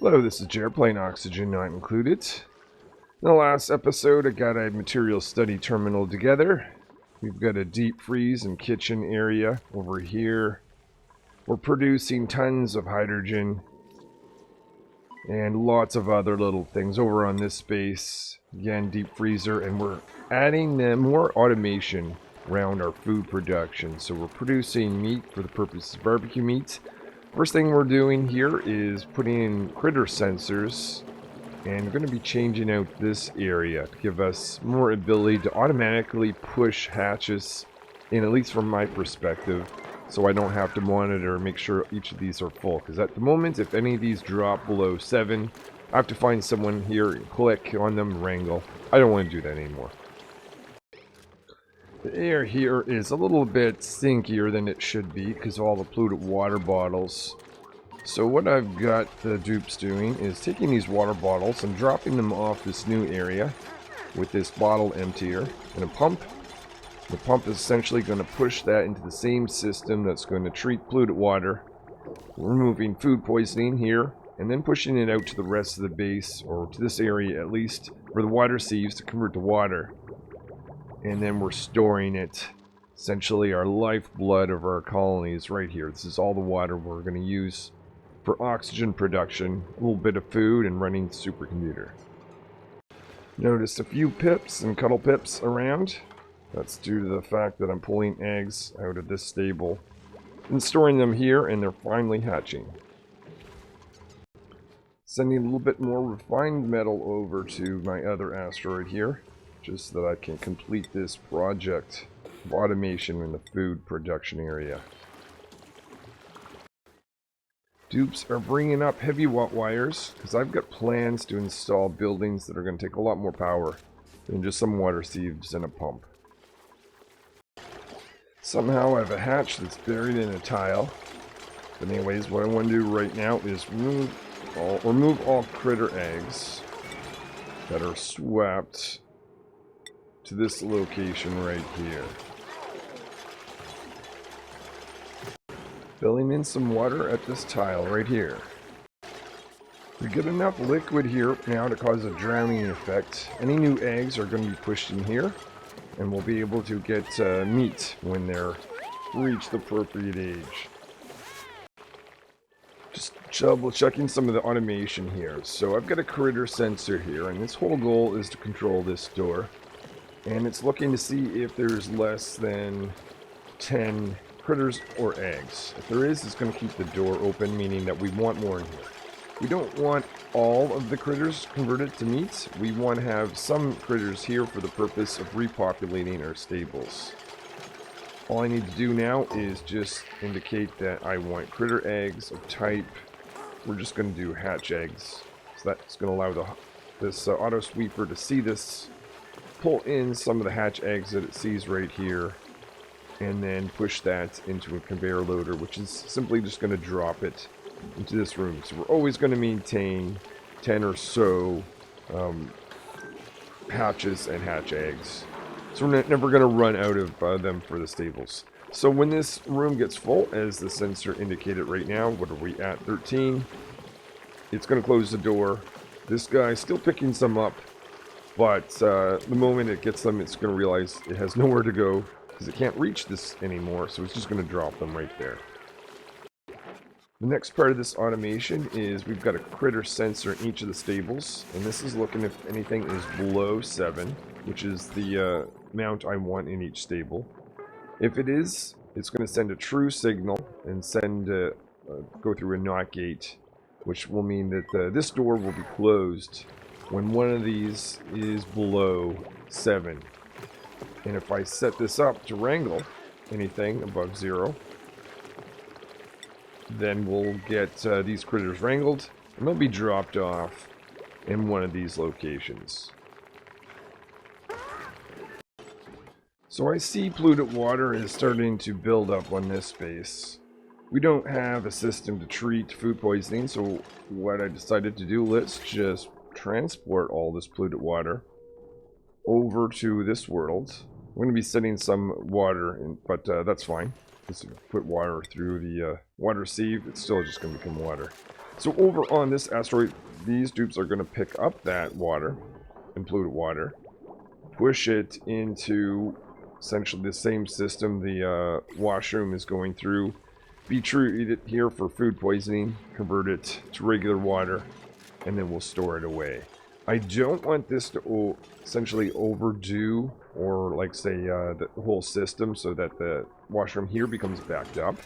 Hello, this is Jared playing Oxygen Not Included. In the last episode, I got a material study terminal together. We've got a deep freeze and kitchen area over here. We're producing tons of hydrogen and lots of other little things over on this space. Again, deep freezer, and we're adding more automation around our food production. So we're producing meat for the purpose of barbecue meat. First thing we're doing here is putting in critter sensors, and we're going to be changing out this area to give us more ability to automatically push hatches in, at least from my perspective, so I don't have to monitor and make sure each of these are full. Because at the moment, if any of these drop below 7, I have to find someone here and click on them and wrangle. I don't want to do that anymore. The air here is a little bit stinkier than it should be because of all the polluted water bottles. So what I've got the dupes doing is taking these water bottles and dropping them off this new area with this bottle emptier and a pump. The pump is essentially going to push that into the same system that's going to treat polluted water, removing food poisoning here, and then pushing it out to the rest of the base, or to this area at least, where the water sieves to convert to water. And then we're storing it, essentially our lifeblood of our colonies right here. This is all the water we're going to use for oxygen production, a little bit of food, and running the supercomputer. Notice a few pips and cuddle pips around. That's due to the fact that I'm pulling eggs out of this stable and storing them here, and they're finally hatching. Sending a little bit more refined metal over to my other asteroid here, just so that I can complete this project of automation in the food production area. Dupes are bringing up heavy watt wires, because I've got plans to install buildings that are going to take a lot more power than just some water sieves and a pump. Somehow I have a hatch that's buried in a tile. But anyways, what I want to do right now is remove all critter eggs that are swept to this location right here. Filling in some water at this tile right here. We get enough liquid here now to cause a drowning effect. Any new eggs are going to be pushed in here, and we'll be able to get meat when they're reach the appropriate age. Just double checking some of the automation here. So I've got a critter sensor here, and this whole goal is to control this door. And it's looking to see if there's less than 10 critters or eggs. If there is, it's going to keep the door open, meaning that we want more in here. We don't want all of the critters converted to meat. We want to have some critters here for the purpose of repopulating our stables. All I need to do now is just indicate that I want critter eggs of type. We're just going to do hatch eggs. So that's going to allow this auto sweeper to see this, pull in some of the hatch eggs that it sees right here, and then push that into a conveyor loader, which is simply just going to drop it into this room. So we're always going to maintain 10 or so hatches and hatch eggs. So we're never going to run out of them for the stables. So when this room gets full, as the sensor indicated right now, what are we at, 13? It's going to close the door. This guy's still picking some up, but the moment it gets them, it's going to realize it has nowhere to go because it can't reach this anymore, so it's just going to drop them right there. The next part of this automation is we've got a critter sensor in each of the stables, and this is looking if anything is below 7, which is the amount I want in each stable. If it is, it's going to send a true signal and go through a NOT gate, which will mean that this door will be closed when one of these is below 7. And if I set this up to wrangle anything above 0, then we'll get these critters wrangled, and they'll be dropped off in one of these locations. So I see polluted water is starting to build up on this space. We don't have a system to treat food poisoning, so what I decided to do, let's just transport all this polluted water over to this world. We're going to be sending some water in, but that's fine. Just put water through the water sieve, it's still just going to become water. So over on this asteroid, these dupes are going to pick up that water, and polluted water, push it into essentially the same system the washroom is going through, be treated here for food poisoning, convert it to regular water, and then we'll store it away. I don't want this to essentially overdo, or like say the whole system, so that the washroom here becomes backed up,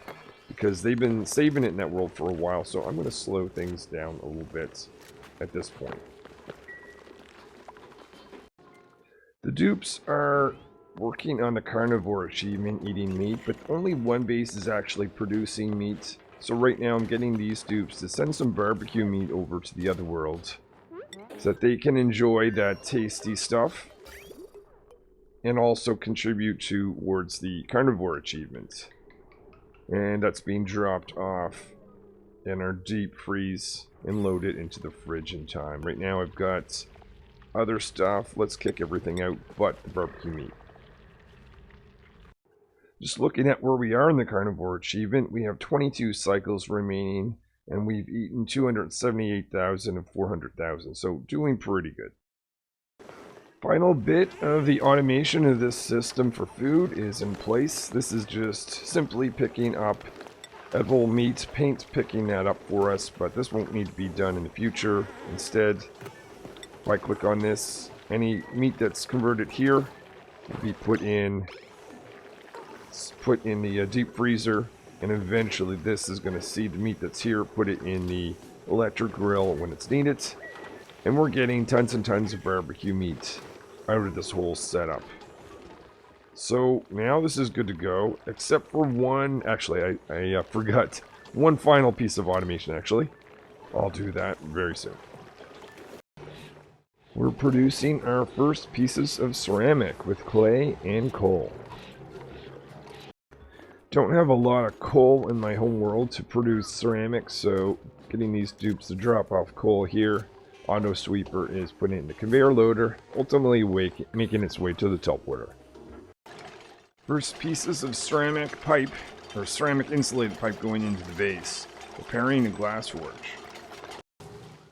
because they've been saving it in that world for a while, so I'm going to slow things down a little bit at this point. The dupes are working on the carnivore achievement, eating meat, but only one base is actually producing meat. So right now I'm getting these dupes to send some barbecue meat over to the other world, so that they can enjoy that tasty stuff and also contribute towards the carnivore achievement. And that's being dropped off in our deep freeze and loaded into the fridge in time. Right now I've got other stuff. Let's kick everything out but the barbecue meat. Just looking at where we are in the carnivore achievement, we have 22 cycles remaining, and we've eaten 278,000 and 400,000, so doing pretty good. Final bit of the automation of this system for food is in place. This is just simply picking up edible meat. Paint's picking that up for us, but this won't need to be done in the future. Instead, if I click on this, any meat that's converted here will be put in the deep freezer, and eventually this is going to see the meat that's here, put it in the electric grill when it's needed, and we're getting tons and tons of barbecue meat out of this whole setup. So now this is good to go, except for one. Actually, I forgot one final piece of automation. Actually, I'll do that very soon. We're producing our first pieces of ceramic with clay and coal. Don't have a lot of coal in my home world to produce ceramic, so getting these dupes to drop off coal here. Auto sweeper is putting it in the conveyor loader, ultimately making its way to the teleporter. First pieces of ceramic pipe, or ceramic insulated pipe, going into the base, preparing a glass forge.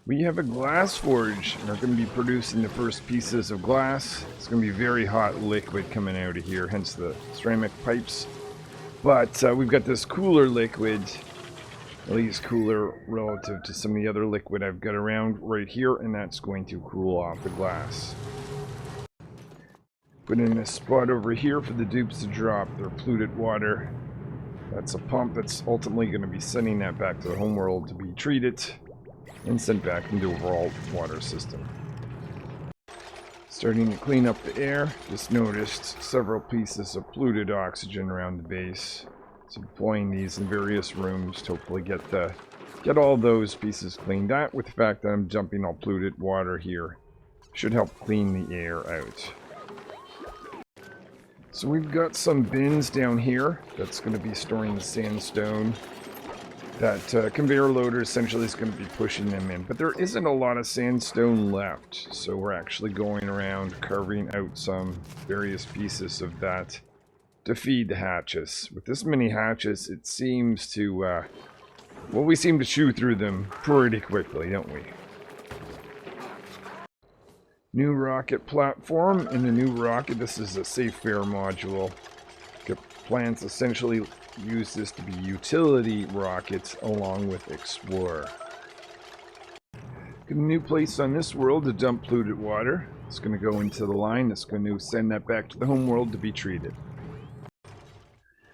We have a glass forge and are going to be producing the first pieces of glass. It's going to be very hot liquid coming out of here, hence the ceramic pipes. But we've got this cooler liquid, at least cooler relative to some of the other liquid I've got around right here, and that's going to cool off the glass. Put in a spot over here for the dupes to drop their polluted water. That's a pump that's ultimately going to be sending that back to the homeworld to be treated and sent back into the overall water system. Starting to clean up the air. Just noticed several pieces of polluted oxygen around the base. So deploying these in various rooms to hopefully get all those pieces cleaned out. With the fact that I'm dumping all polluted water here, should help clean the air out. So we've got some bins down here that's going to be storing the sandstone. That conveyor loader essentially is going to be pushing them in, but there isn't a lot of sandstone left, so we're actually going around carving out some various pieces of that to feed the hatches. With this many hatches, it seems to, well, we seem to chew through them pretty quickly, don't we? New rocket platform. In the new rocket, this is a safe fare module. Plans essentially use this to be utility rockets along with Explorer. Got a new place on this world to dump polluted water. It's going to go into the line. It's going to send that back to the home world to be treated.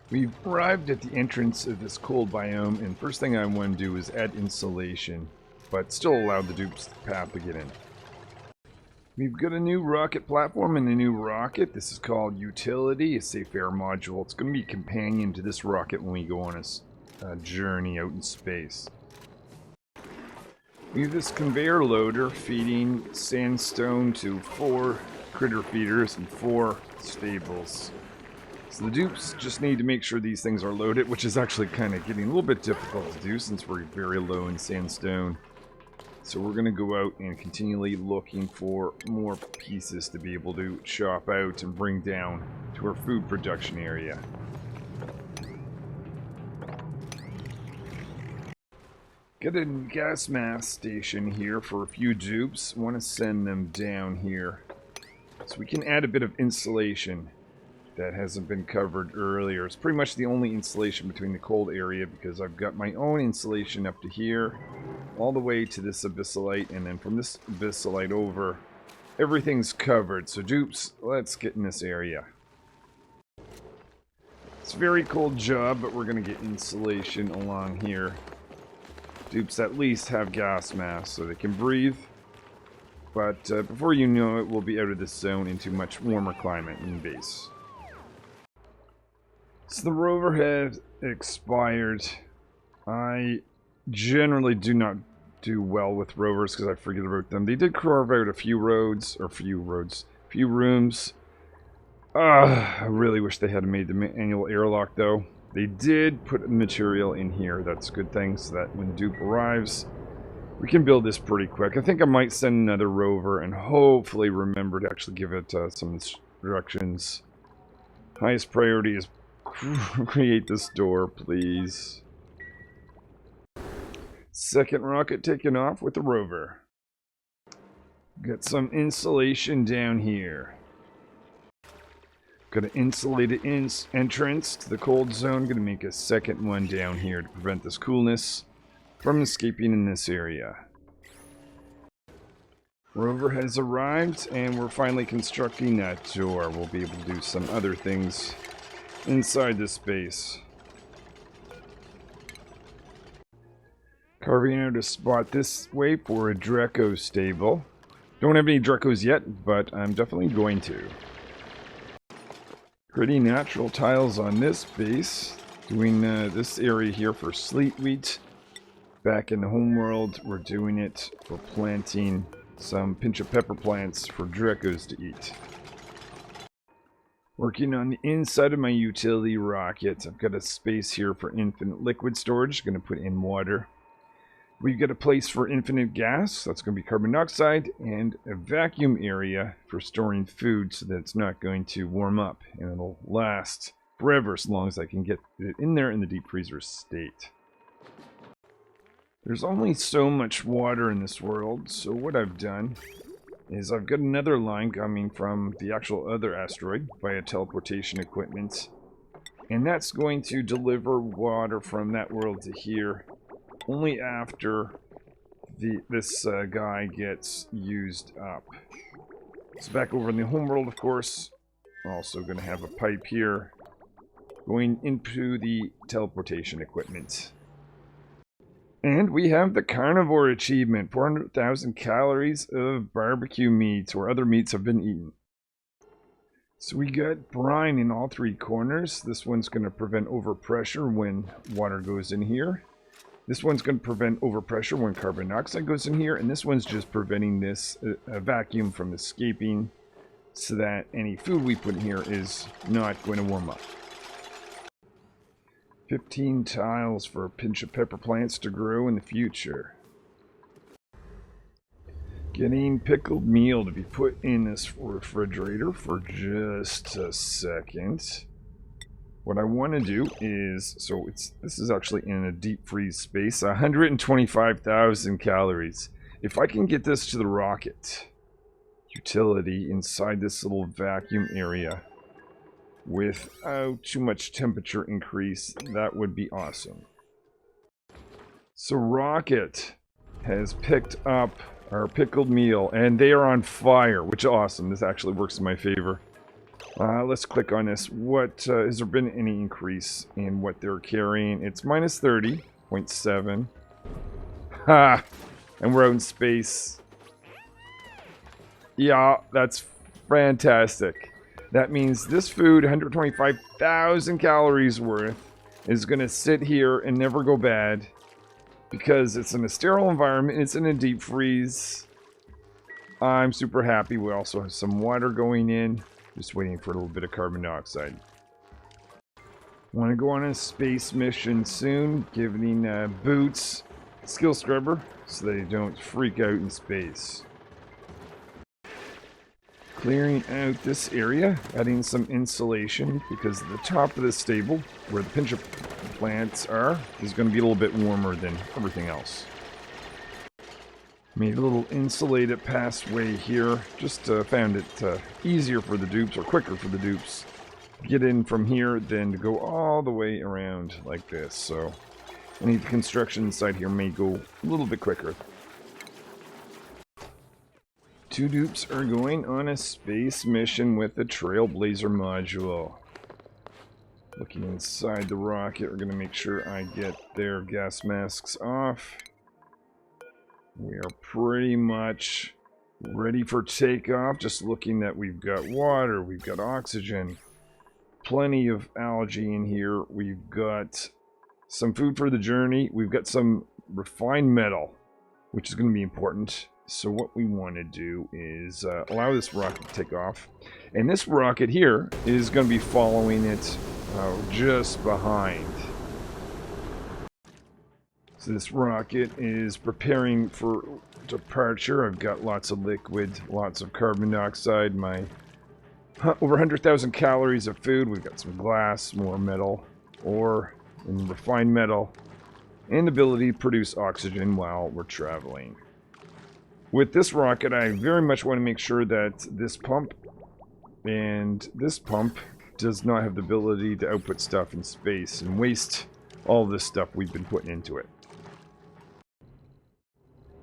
We've arrived at the entrance of this cold biome, and first thing I want to do is add insulation, but still allow the dupes path to get in. We've got a new rocket platform and a new rocket. This is called Utility, a safe air module. It's going to be a companion to this rocket when we go on a journey out in space. We have this conveyor loader feeding sandstone to 4 critter feeders and 4 stables. So the dupes just need to make sure these things are loaded, which is actually kind of getting a little bit difficult to do since we're very low in sandstone. So we're going to go out and continually looking for more pieces to be able to chop out and bring down to our food production area. Got a gas mask station here for a few dupes. Want to send them down here. So we can add a bit of insulation that hasn't been covered earlier. It's pretty much the only insulation between the cold area because I've got my own insulation up to here, all the way to this abyssalite, and then from this abyssalite over, everything's covered. So dupes, let's get in this area. It's a very cold job, but we're going to get insulation along here. Dupes at least have gas masks so they can breathe. But before you know it, we'll be out of this zone into much warmer climate in base. So the rover has expired. I generally do not do well with rovers because I forget about them. They did carve out a few rooms. I really wish they had made the manual airlock though. They did put material in here. That's a good thing, so that when the dupe arrives, we can build this pretty quick. I think I might send another rover and hopefully remember to actually give it some instructions. Highest priority is create this door, please. Second rocket taken off with the rover. Got some insulation down here. Got an insulated entrance to the cold zone. Gonna make a second one down here to prevent this coolness from escaping in this area. Rover has arrived and we're finally constructing that door. We'll be able to do some other things inside this space. Carving out a spot this way for a Draco stable. Don't have any Dracos yet, but I'm definitely going to. Pretty natural tiles on this base. Doing this area here for sleet wheat. Back in the homeworld, we're doing it for planting some pinch of pepper plants for Dracos to eat. Working on the inside of my utility rocket. I've got a space here for infinite liquid storage. Going to put in water. We've got a place for infinite gas. That's going to be carbon dioxide. And a vacuum area for storing food so that it's not going to warm up. And it'll last forever as long as I can get it in there in the deep freezer state. There's only so much water in this world. So what I've done is I've got another line coming from the actual other asteroid via teleportation equipment. And that's going to deliver water from that world to here only after this guy gets used up. So back over in the homeworld, of course, also going to have a pipe here going into the teleportation equipment. And we have the carnivore achievement, 400,000 calories of barbecue meats or other meats have been eaten. So we got brine in all three corners. This one's going to prevent overpressure when water goes in here. This one's going to prevent overpressure when carbon dioxide goes in here. And this one's just preventing this vacuum from escaping so that any food we put in here is not going to warm up. 15 tiles for a pinch of pepper plants to grow in the future. Getting pickled meal to be put in this refrigerator for just a second. What I want to do is, this is actually in a deep freeze space, 125,000 calories. If I can get this to the rocket utility inside this little vacuum area without too much temperature increase, that would be awesome. So rocket has picked up our pickled meal and they are on fire, which is awesome. This actually works in my favor. Let's click on this. Has there been any increase in what they're carrying? It's minus 30.7. Ha! And we're out in space. Yeah, that's fantastic. That means this food, 125,000 calories worth, is going to sit here and never go bad because it's in a sterile environment. It's in a deep freeze. I'm super happy. We also have some water going in. Just waiting for a little bit of carbon dioxide. Want to go on a space mission soon, giving Boots skill scrubber so they don't freak out in space. Clearing out this area, adding some insulation because the top of the stable, where the pinch of plants are. This is going to be a little bit warmer than everything else. Made a little insulated passway here. Just found it easier for the dupes, or quicker for the dupes, to get in from here than to go all the way around like this. So any construction inside here may go a little bit quicker. 2 dupes are going on a space mission with the Trailblazer module. Looking inside the rocket, we're going to make sure I get their gas masks off. We are pretty much ready for takeoff. Just looking that we've got water, we've got oxygen, plenty of algae in here. We've got some food for the journey. We've got some refined metal, which is going to be important. So what we want to do is allow this rocket to take off. And this rocket here is going to be following it just behind. So this rocket is preparing for departure. I've got lots of liquid, lots of carbon dioxide, my over 100,000 calories of food. We've got some glass, more metal, ore, and refined metal, and ability to produce oxygen while we're traveling. With this rocket, I very much want to make sure that this pump and this pump does not have the ability to output stuff in space and waste all this stuff we've been putting into it.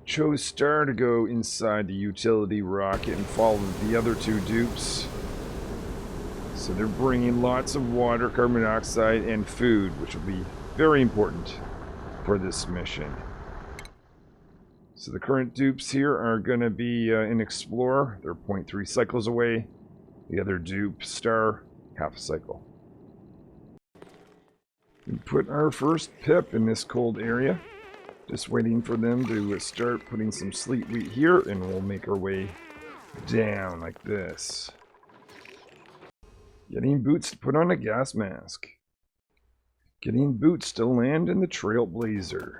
Chose Star to go inside the utility rocket and follow the other 2 dupes. So they're bringing lots of water, carbon dioxide, and food, which will be very important for this mission. So the current dupes here are going to be an Explorer. They're 0.3 cycles away. The other dupe, Star, half a cycle. We put our first pip in this cold area. Just waiting for them to start putting some sleet wheat here, and we'll make our way down like this. Getting boots to put on a gas mask. Getting boots to land in the Trailblazer.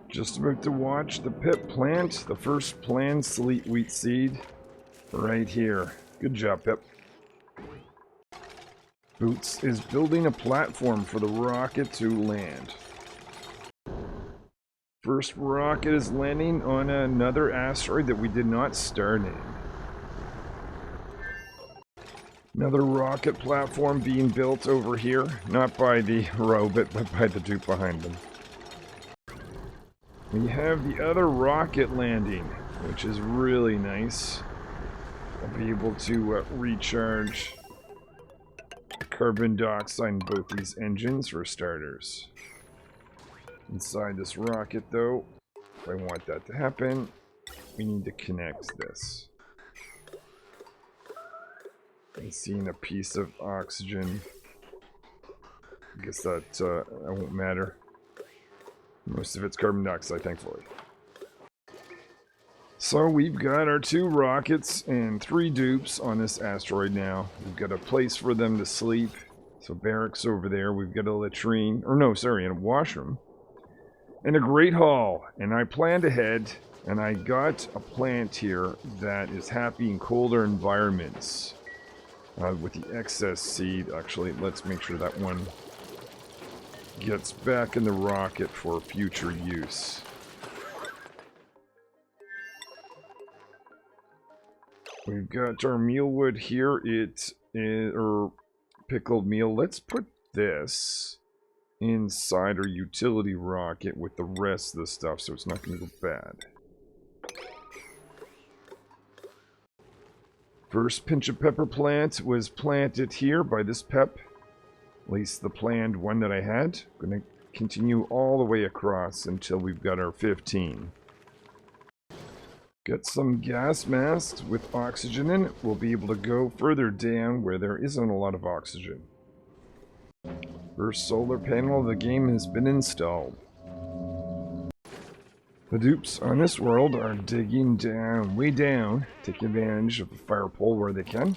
Just about to watch the pip plant the first planned sleet wheat seed right here. Good job, Pip. Boots is building a platform for the rocket to land. First rocket is landing on another asteroid that we did not start in. Another rocket platform being built over here, not by the robot, but by the dupe behind them. We have the other rocket landing, which is really nice. I'll be able to recharge carbon dioxide in both these engines for starters. Inside this rocket, though, if I want that to happen, we need to connect this. I'm seeing a piece of oxygen. I guess that won't matter. Most of it's carbon dioxide, thankfully. So we've got our 2 rockets and 3 dupes on this asteroid now. We've got a place for them to sleep. So barracks over there. We've got a latrine, or no, sorry, a washroom. And a great hall. And I planned ahead, and I got a plant here that is happy in colder environments. With the excess seed, actually, let's make sure that one gets back in the rocket for future use. We've got our mealwood here. It is, or pickled meal. Let's put this inside our utility rocket with the rest of the stuff so it's not going to go bad. First pinch of pepper plant was planted here by this pep. At least the planned one that I had. I'm going to continue all the way across until we've got our 15. Got some gas masks with oxygen in it. We'll be able to go further down where there isn't a lot of oxygen. First solar panel of the game has been installed. The dupes on this world are digging down, way down, taking advantage of the fire pole where they can.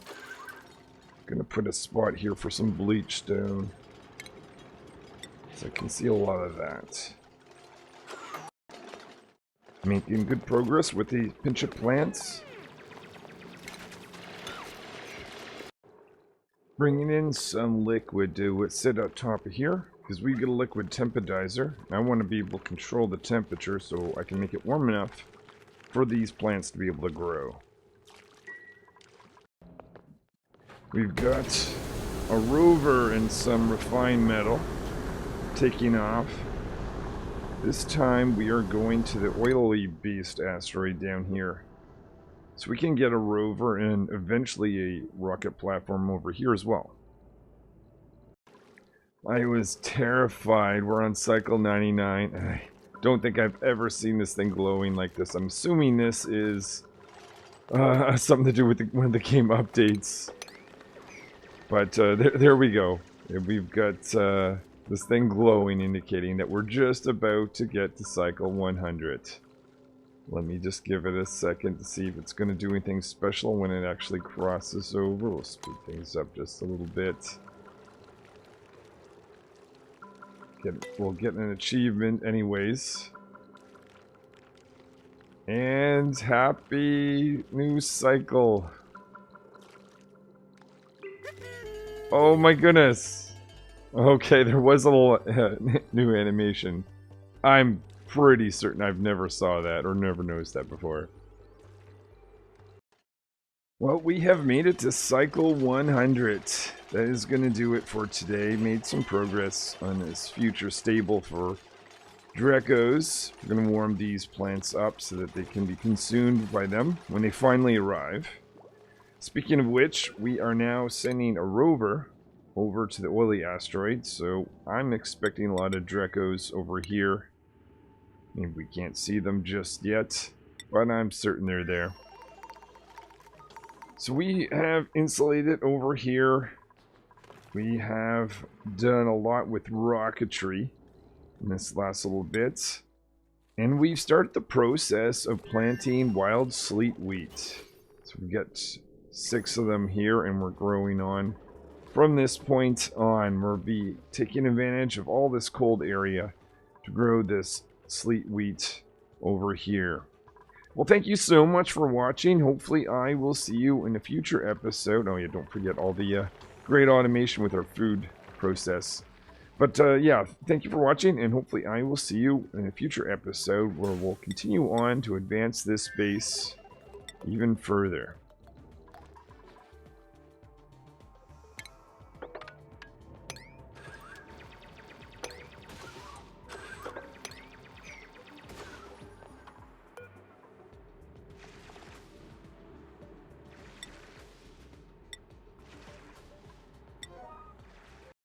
Gonna put a spot here for some bleach stone, so I can see a lot of that. Making good progress with the pinch of plants. Bringing in some liquid to sit up top of here, because we get a liquid tempedizer. I want to be able to control the temperature so I can make it warm enough for these plants to be able to grow. We've got a rover and some refined metal taking off. This time we are going to the oily beast asteroid down here. So we can get a rover and eventually a rocket platform over here as well. I was terrified. We're on cycle 99. I don't think I've ever seen this thing glowing like this. I'm assuming this is something to do with one of the game updates. But there we go. We've got this thing glowing, indicating that we're just about to get to cycle 100. Let me just give it a second to see if it's going to do anything special when it actually crosses over. We'll speed things up just a little bit. We'll get an achievement anyways. And happy new cycle. Oh my goodness. Okay, there was a little new animation. I'm pretty certain I've never saw that or never noticed that before. Well, we have made it to cycle 100. That is going to do it for today. Made some progress on this future stable for Drecos. We're going to warm these plants up so that they can be consumed by them when they finally arrive. Speaking of which, we are now sending a rover over to the oily asteroid, so I'm expecting a lot of Drecos over here. Maybe we can't see them just yet, but I'm certain they're there. So we have insulated over here. We have done a lot with rocketry in this last little bit. And we've started the process of planting wild sleet wheat. So we've got 6 of them here, and we're growing on. From this point on, we'll be taking advantage of all this cold area to grow this sleet wheat over here. Well, thank you so much for watching. Hopefully I will see you in a future episode. Oh yeah, don't forget all the great automation with our food process. But yeah, thank you for watching, and hopefully I will see you in a future episode where we'll continue on to advance this base even further.